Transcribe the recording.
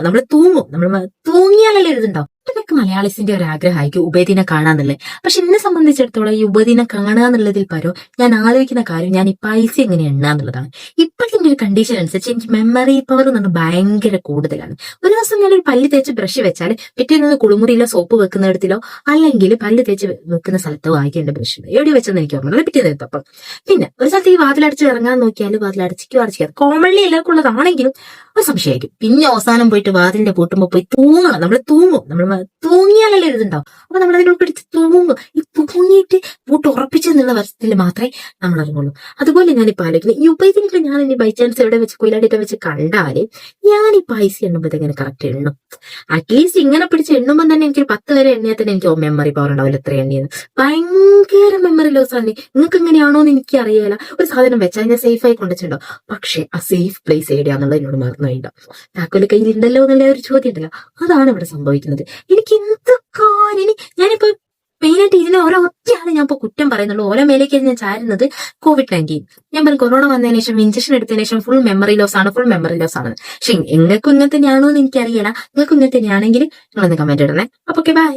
നമ്മൾ തൂങ്ങും, നമ്മൾ തൂങ്ങിയാലല്ലേ എഴുതുണ്ടാവും. അതൊക്കെ മലയാളീസിന്റെ ഒരു ആഗ്രഹമായിരിക്കും ഉബൈദിനെ കാണാന്നുള്ളത്. പക്ഷെ എന്നെ സംബന്ധിച്ചിടത്തോളം ഈ ഉബൈദിനെ കാണുക എന്നുള്ളതിൽ പരം ഞാൻ ആലോചിക്കുന്ന കാര്യം ഞാൻ ഈ പൈസ എങ്ങനെ എണ്ണാന്നുള്ളതാണ്. ഇപ്പോഴത്തെ ഒരു കണ്ടീഷൻ അനുസരിച്ച് എനിക്ക് മെമ്മറി പവർ എന്ന് പറഞ്ഞാൽ ഭയങ്കര കൂടുതലാണ്. ഒരു ദിവസം ഞാനൊരു പല്ല് തേച്ച് ബ്രഷ് വെച്ചാൽ പിറ്റേന്ന് കുളിമുറിയിലോ സോപ്പ് വെക്കുന്നിടത്തിലോ അല്ലെങ്കിൽ പല്ല് തേച്ച് വെക്കുന്ന സ്ഥലത്തോ ആയിരിക്കും എന്റെ ബ്രഷ് എവിടെ വെച്ചെന്ന് എനിക്ക് ഓർമ്മ പിറ്റേന്ന് എത്തപ്പം. പിന്നെ ഒരു സ്ഥലത്ത് ഈ വാതിലടച്ച് ഇറങ്ങാൻ നോക്കിയാൽ വാതിലടച്ചിരിക്കുക കോമൺലി എല്ലാവർക്കും ഉള്ളതാണെങ്കിലും ഒരു സംശയമായിരിക്കും. പിന്നെ അവസാനം പോയിട്ട് വാതിലിന്റെ പൂട്ടുമ്പോ പോയി തൂങ്ങണം. നമ്മൾ തൂങ്ങിയാലല്ലേ എഴുതുണ്ടാവും. അപ്പൊ നമ്മൾ അതിനോട് പിടിച്ച് തൂങ്ങും. ഈ തൂങ്ങിയിട്ട് പൂട്ട് ഉറപ്പിച്ചെന്നുള്ള വശത്തിൽ മാത്രമേ നമ്മൾ അറിഞ്ഞുള്ളൂ. അതുപോലെ ഞാനിപ്പോ ആലോചിക്കുന്നത് ഈ ഉബൈദിനെ ഞാൻ ഇനി ബൈ ചാൻസ് എവിടെ വെച്ച് കൊയിലാടിയിട്ട് വെച്ച് കണ്ടാല് ഞാൻ ഈ പൈസ എണ്ണുമ്പോൾ എങ്ങനെ കറക്റ്റ് എണ്ണും. അറ്റ്ലീസ്റ്റ് ഇങ്ങനെ പിടിച്ച് എണ്ണുമ്പോൾ തന്നെ എനിക്ക് 10 വരെ എണ്ണിയാൽ തന്നെ എനിക്ക് മെമ്മറി പവർ ഉണ്ടാവില്ല. എത്ര എണ്ണിയെന്ന് ഭയങ്കര മെമ്മറി ലോസ് ആണ്. നിങ്ങൾക്ക് എങ്ങനെയാണോ എന്ന് എനിക്ക് അറിയില്ല. ഒരു സാധനം വെച്ചാൽ ഞാൻ സേഫ് ആയി കൊണ്ടുവച്ചിട്ടുണ്ടോ, പക്ഷെ ആ സേഫ് പ്ലേസ് എവിടെയാന്നുള്ളത് എന്നോട് മറന്നുപോയിട്ടോ. താക്കോല് കയ്യിലുണ്ടല്ലോ എന്നുള്ള ഒരു ചോദ്യം ഉണ്ടല്ലോ, അതാണ് ഇവിടെ സംഭവിക്കുന്നത്. എനിക്ക് എന്ത് കാര്യം ഞാനിപ്പോ മെയിനായിട്ട് ഇതിനെ ഓരോ ഒറ്റയാണ് ഞാൻ ഇപ്പൊ കുറ്റം പറയുന്നുള്ളൂ. ഓരോ മേലേക്ക് ഞാൻ ചാരുന്നത് COVID-19. ഞാൻ പറഞ്ഞു കൊറോണ വന്നതിന് ശേഷം ഇഞ്ചക്ഷൻ എടുത്തതിന് ശേഷം ഫുൾ മെമ്മറി ലോസ് ആണ്. പക്ഷെ എങ്ങൾക്കും ഇങ്ങനെ തന്നെയാണോ എന്ന് എനിക്കറിയില്ല. നിങ്ങൾക്ക് ഇങ്ങനെ തന്നെയാണെങ്കിൽ നിങ്ങളൊന്ന് കമന്റ് ഇടണേ. അപ്പൊ ഓക്കെ, ബൈ.